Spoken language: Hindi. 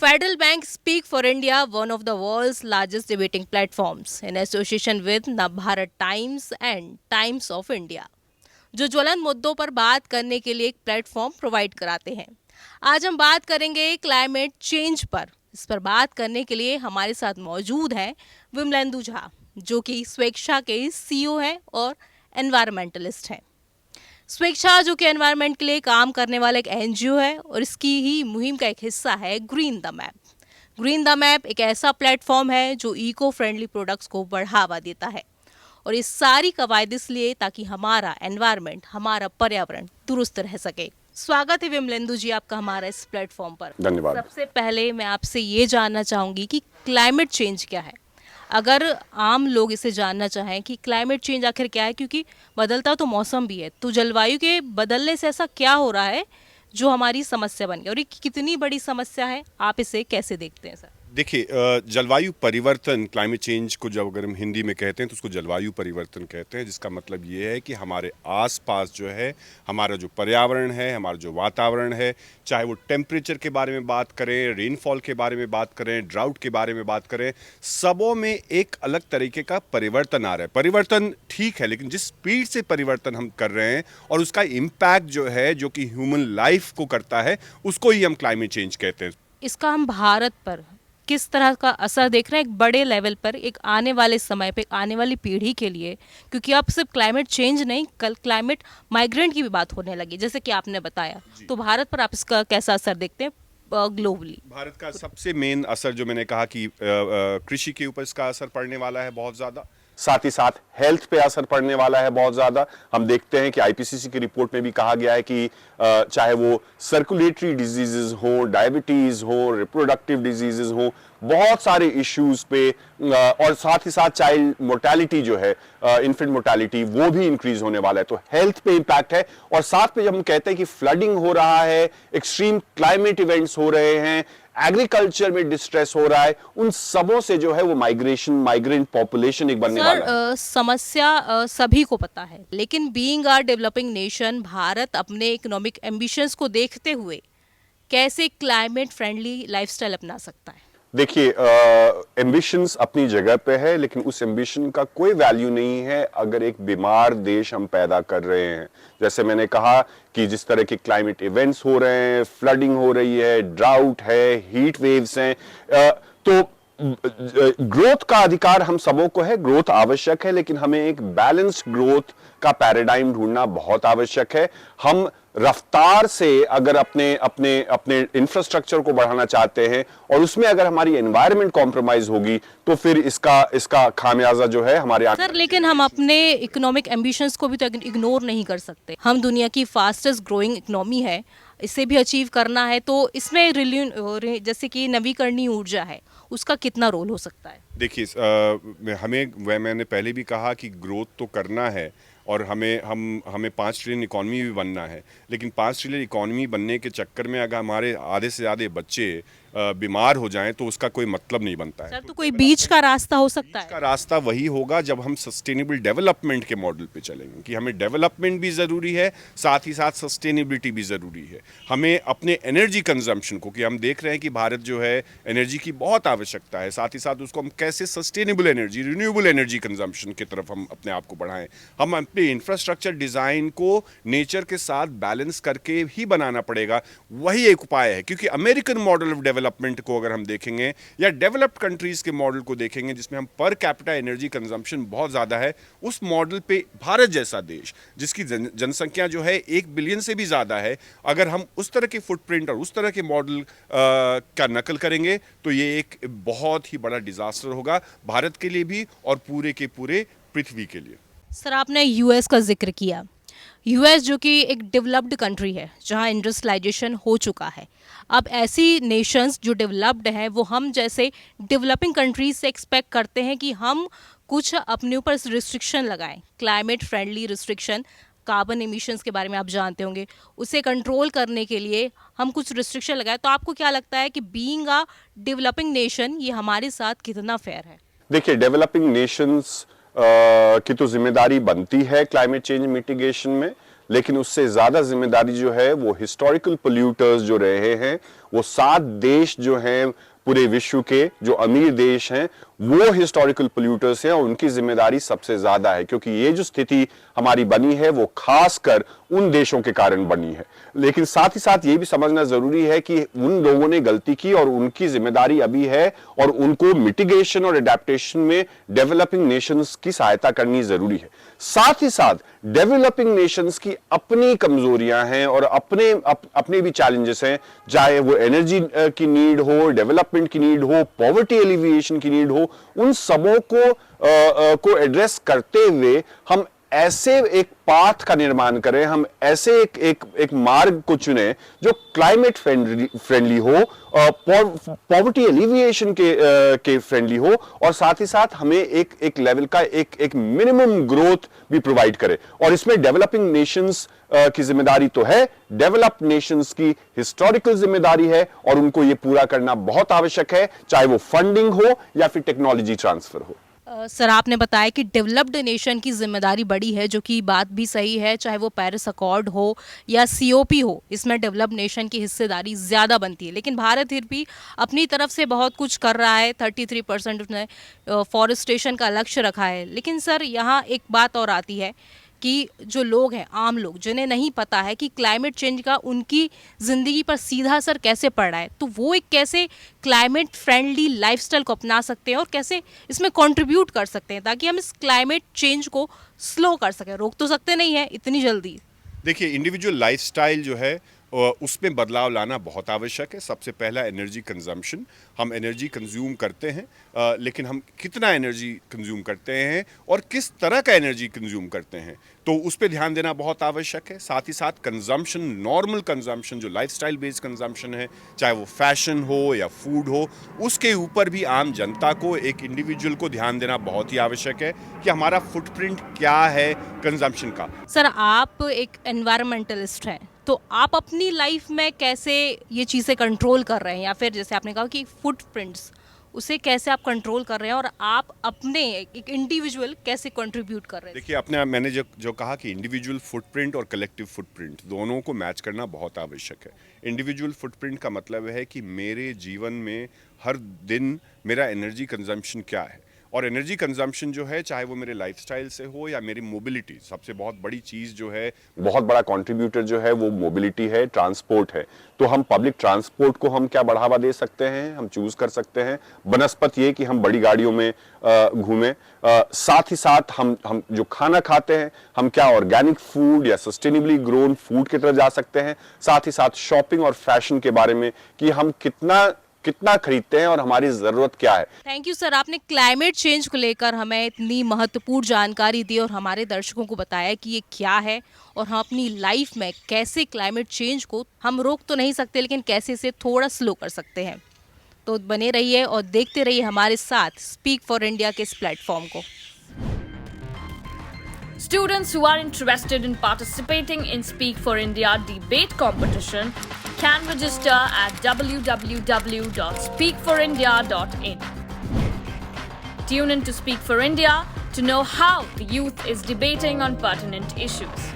Federal Bank Speak for India, one of the world's largest debating platforms, in association with Navbharat Times and Times of India, जो ज्वलन मुद्दों पर बात करने के लिए एक प्लेटफॉर्म प्रोवाइड कराते हैं। आज हम बात करेंगे क्लाइमेट चेंज पर। इस पर बात करने के लिए हमारे साथ मौजूद हैं विमलेंदु झा, जो कि स्वेच्छा के सीईओ हैं और एनवायरमेंटलिस्ट हैं। स्वेच्छा जो कि एनवायरनमेंट के लिए काम करने वाला एक एनजीओ है और इसकी ही मुहिम का एक हिस्सा है green the map. Green the map एक ऐसा प्लेटफॉर्म है जो इको फ्रेंडली प्रोडक्ट्स को बढ़ावा देता है और ये सारी कवायद इसलिए ताकि हमारा एनवायरनमेंट, हमारा पर्यावरण दुरुस्त रह सके। स्वागत है विमलेंदु जी आपका हमारा इस प्लेटफॉर्म पर। धन्यवाद। सबसे पहले मैं आपसे ये जानना चाहूँगी कि क्लाइमेट चेंज क्या है। अगर आम लोग इसे जानना चाहें कि क्लाइमेट चेंज आखिर क्या है, क्योंकि बदलता तो मौसम भी है, तो जलवायु के बदलने से ऐसा क्या हो रहा है जो हमारी समस्या बन गई और ये कितनी बड़ी समस्या है, आप इसे कैसे देखते हैं सर? देखिए, जलवायु परिवर्तन, क्लाइमेट चेंज को जब अगर हम हिंदी में कहते हैं तो उसको जलवायु परिवर्तन कहते हैं, जिसका मतलब ये है कि हमारे आसपास जो है हमारा जो पर्यावरण है, हमारा जो वातावरण है, चाहे वो टेम्परेचर के बारे में बात करें, रेनफॉल के बारे में बात करें, ड्राउट के बारे में बात करें, सबों में एक अलग तरीके का परिवर्तन आ रहा है। परिवर्तन ठीक है, लेकिन जिस स्पीड से परिवर्तन हम कर रहे हैं और उसका इम्पैक्ट जो है, जो कि ह्यूमन लाइफ को करता है, उसको ही हम क्लाइमेट चेंज कहते हैं। इसका हम भारत पर किस तरह का असर देख रहे हैं एक बड़े लेवल पर, एक आने वाले समय पे, आने वाली पीढ़ी के लिए? क्योंकि अब सिर्फ क्लाइमेट चेंज नहीं, कल क्लाइमेट माइग्रेंट की भी बात होने लगी, जैसे कि आपने बताया। तो भारत पर आप इसका कैसा असर देखते हैं ग्लोबली? भारत का सबसे मेन असर जो मैंने कहा कि कृषि के ऊपर इसका असर पड़ने वाला है बहुत ज़्यादा, साथ ही साथ हेल्थ पे असर पड़ने वाला है बहुत ज़्यादा। हम देखते हैं कि आईपीसीसी की रिपोर्ट में भी कहा गया है कि चाहे वो सर्कुलेटरी डिजीजेज हो, डायबिटीज़ हो, रिप्रोडक्टिव डिजीजेज हो, बहुत सारे इश्यूज पे और साथ ही साथ चाइल्ड मोर्टेलिटी जो है, इन्फेंट मोर्टेलिटी, वो भी इंक्रीज होने वाला है। तो हेल्थ पे इम्पैक्ट है। और साथ पे जब हम कहते हैं कि फ्लडिंग हो रहा है, एक्सट्रीम क्लाइमेट इवेंट्स हो रहे हैं, एग्रीकल्चर में डिस्ट्रेस हो रहा है, उन सबों से जो है वो माइग्रेंट पॉपुलेशन एक बनने वाला है। समस्या सभी को पता है, लेकिन being a developing nation, Bharat अपने इकोनॉमिक एम्बिशंस को देखते हुए कैसे क्लाइमेट फ्रेंडली लाइफस्टाइल अपना सकता है? देखिए, एम्बिशंस अपनी जगह पे है, लेकिन उस एम्बिशन का कोई वैल्यू नहीं है अगर एक बीमार देश हम पैदा कर रहे हैं। जैसे मैंने कहा कि जिस तरह के क्लाइमेट इवेंट्स हो रहे हैं, फ्लडिंग हो रही है, ड्राउट है, हीट वेव्स हैं, तो ग्रोथ का अधिकार हम सबों को है, ग्रोथ आवश्यक है, लेकिन हमें एक बैलेंस्ड ग्रोथ का पैराडाइम ढूंढना बहुत आवश्यक है। हम रफ्तार से अगर अपने अपने अपने इंफ्रास्ट्रक्चर को बढ़ाना चाहते हैं और उसमें अगर हमारी एनवायरनमेंट कॉम्प्रोमाइज होगी तो फिर इसका खामियाजा जो है हमारे सर, लेकिन हम अपने इकोनॉमिक एम्बिशंस को भी तो इग्नोर नहीं कर सकते। हम दुनिया की फास्टेस्ट ग्रोइंग इकोनॉमी है, इसे भी अचीव करना है, तो इसमें जैसे कि नवीकरणीय ऊर्जा है, उसका कितना रोल हो सकता है? देखिए, मैंने पहले भी कहा कि ग्रोथ तो करना है और हमें 5 ट्रिलियन इकॉनमी भी बनना है, लेकिन 5 ट्रिलियन इकॉनमी बनने के चक्कर में अगर हमारे आधे से ज़्यादा बच्चे बीमार हो जाएं तो उसका कोई मतलब नहीं बनता है। सर, तो कोई बीच का रास्ता हो सकता है? बीच का रास्ता वही होगा जब हम सस्टेनेबल डेवलपमेंट के मॉडल पे चलेंगे कि हमें डेवलपमेंट भी ज़रूरी है, साथ ही साथ सस्टेनेबिलिटी भी ज़रूरी है। हमें अपने एनर्जी कंजम्पशन को, कि हम देख रहे हैं कि भारत जो है एनर्जी की बहुत आवश्यकता है, साथ ही साथ उसको हम कैसे sustainable energy, renewable energy consumption की तरफ हम अपने आप को बढ़ाएं। हम अपने इंफ्रास्ट्रक्चर डिज़ाइन को नेचर के साथ बैलेंस करके ही बनाना पड़ेगा। वही एक उपाय है, क्योंकि अमेरिकन मॉडल ऑफ डेवलपमेंट को अगर हम देखेंगे या डेवलप्ड कंट्रीज के मॉडल को देखेंगे जिसमें हम पर कैपिटा एनर्जी कंजम्पशन बहुत ज़्यादा है, उस मॉडल पे भारत जैसा देश जिसकी जनसंख्या जो है 1 बिलियन से भी ज़्यादा है, अगर हम उस तरह के फुटप्रिंट और उस तरह के मॉडल का नकल करेंगे तो ये एक बहुत ही बड़ा डिजास्टर होगा भारत के लिए भी और पूरे के पूरे पृथ्वी के लिए। सर, आपने यूएस का जिक्र किया। यूएस जो कि एक डेवलप्ड कंट्री है जहां इंडस्ट्रियलाइजेशन हो चुका है। अब ऐसी नेशंस जो डेवलप्ड हैं वो हम जैसे डेवलपिंग कंट्रीज से एक्सपेक्ट करते हैं कि हम कुछ अपने ऊपर रिस्ट्रिक्शन लगाएं, climate friendly restriction. Carbon emissions के बारे में आप जानते होंगे, उसे कंट्रोल करने के लिए हम कुछ रिस्ट्रिक्शन लगाएं। तो आपको क्या लगता है कि बीइंग अ डेवलपिंग नेशन ये हमारे साथ कितना फेयर है? देखिए, डेवलपिंग नेशंस की तो जिम्मेदारी बनती है क्लाइमेट चेंज मिटिगेशन में, लेकिन उससे ज़्यादा जिम्मेदारी जो है वो हिस्टोरिकल पोल्यूटर्स जो रहे हैं, वो 7 देश जो हैं पूरे विश्व के जो अमीर देश हैं वो हिस्टोरिकल पोल्यूटर्स हैं और उनकी जिम्मेदारी सबसे ज्यादा है, क्योंकि ये जो स्थिति हमारी बनी है वो खासकर उन देशों के कारण बनी है। लेकिन साथ ही साथ ये भी समझना जरूरी है कि उन लोगों ने गलती की और उनकी जिम्मेदारी अभी है और उनको मिटिगेशन और एडेप्टेशन में डेवलपिंग नेशंस की सहायता करनी जरूरी है। साथ ही साथ डेवलपिंग नेशंस की अपनी कमजोरियां हैं और अपने भी चैलेंजेस हैं, चाहे वो एनर्जी की नीड हो, डेवलपमेंट की नीड हो, पॉवर्टी एलिविएशन की नीड हो, उन सबों को एड्रेस करते हुए हम ऐसे एक पाथ का निर्माण करें, हम ऐसे एक मार्ग को चुने जो क्लाइमेट फ्रेंडली हो, पॉवर्टी एलिविएशन के फ्रेंडली हो और साथ ही साथ हमें एक लेवल का एक मिनिमम ग्रोथ भी प्रोवाइड करे। और इसमें डेवलपिंग नेशंस की जिम्मेदारी तो है, डेवलप्ड नेशंस की हिस्टोरिकल जिम्मेदारी है और उनको यह पूरा करना बहुत आवश्यक है, चाहे वो फंडिंग हो या फिर टेक्नोलॉजी ट्रांसफर हो। सर, आपने बताया कि डेवलप्ड नेशन की जिम्मेदारी बड़ी है, जो कि बात भी सही है। चाहे वो पेरिस अकॉर्ड हो या सीओपी हो, इसमें डेवलप्ड नेशन की हिस्सेदारी ज़्यादा बनती है। लेकिन भारत फिर भी अपनी तरफ से बहुत कुछ कर रहा है। 33% उसने फॉरेस्टेशन का लक्ष्य रखा है। लेकिन सर, यहाँ एक बात और आती है कि जो लोग हैं, आम लोग, जिन्हें नहीं पता है कि क्लाइमेट चेंज का उनकी ज़िंदगी पर सीधा असर कैसे पड़ रहा है, तो वो एक कैसे क्लाइमेट फ्रेंडली लाइफस्टाइल को अपना सकते हैं और कैसे इसमें कंट्रीब्यूट कर सकते हैं, ताकि हम इस क्लाइमेट चेंज को स्लो कर सकें। रोक तो सकते नहीं है इतनी जल्दी। देखिए, इंडिविजुअल लाइफस्टाइल जो है उसमें बदलाव लाना बहुत आवश्यक है। सबसे पहला एनर्जी कंजम्पशन। हम एनर्जी कंज्यूम करते हैं, लेकिन हम कितना एनर्जी कंज्यूम करते हैं और किस तरह का एनर्जी कंज्यूम करते हैं, तो उस पर ध्यान देना बहुत आवश्यक है। साथ ही साथ कंजम्पशन, नॉर्मल कंजम्पशन जो लाइफस्टाइल बेस्ड कंजम्पशन है, चाहे वो फैशन हो या फूड हो, उसके ऊपर भी आम जनता को, एक इंडिविजुअल को ध्यान देना बहुत ही आवश्यक है कि हमारा फुटप्रिंट क्या है कंजम्पशन का। सर, आप एक एनवायरमेंटलिस्ट हैं, तो आप अपनी लाइफ में कैसे ये चीज़ें कंट्रोल कर रहे हैं, या फिर जैसे आपने कहा कि फुटप्रिंट्स, उसे कैसे आप कंट्रोल कर रहे हैं और आप अपने एक इंडिविजुअल कैसे कंट्रीब्यूट कर रहे हैं? देखिए, अपने मैंने जो कहा कि इंडिविजुअल फुटप्रिंट और कलेक्टिव फुटप्रिंट दोनों को मैच करना बहुत आवश्यक है। इंडिविजुअल फुटप्रिंट का मतलब है कि मेरे जीवन में हर दिन मेरा एनर्जी कंजम्पशन क्या है, और एनर्जी कंजम्पशन जो है, चाहे वो मेरे लाइफस्टाइल से हो या मेरी मोबिलिटी, सबसे बहुत बड़ी चीज़ जो है, बहुत बड़ा कंट्रीब्यूटर जो है वो मोबिलिटी है, ट्रांसपोर्ट है। तो हम पब्लिक ट्रांसपोर्ट को हम क्या बढ़ावा दे सकते हैं, हम चूज कर सकते हैं बनस्पत ये कि हम बड़ी गाड़ियों में घूमें। साथ ही साथ हम जो खाना खाते हैं, हम क्या ऑर्गेनिक फूड या सस्टेनेबली ग्रोन फूड की तरफ जा सकते हैं। साथ ही साथ शॉपिंग और फैशन के बारे में कि हम कितना खरीदते हैं और हमारी जरूरत क्या है। थैंक यू सर, आपने क्लाइमेट चेंज को लेकर हमें इतनी महत्वपूर्ण जानकारी दी और हमारे दर्शकों को बताया कि ये क्या है और हम अपनी लाइफ में कैसे क्लाइमेट चेंज को हम रोक तो नहीं सकते, लेकिन कैसे इसे थोड़ा स्लो कर सकते हैं। तो बने रहिए और देखते रहिए हमारे साथ स्पीक फॉर इंडिया के इस प्लेटफॉर्म को। Students who are interested in participating in Speak for India debate competition can register at www.speakforindia.in. Tune in to Speak for India to know how the youth is debating on pertinent issues.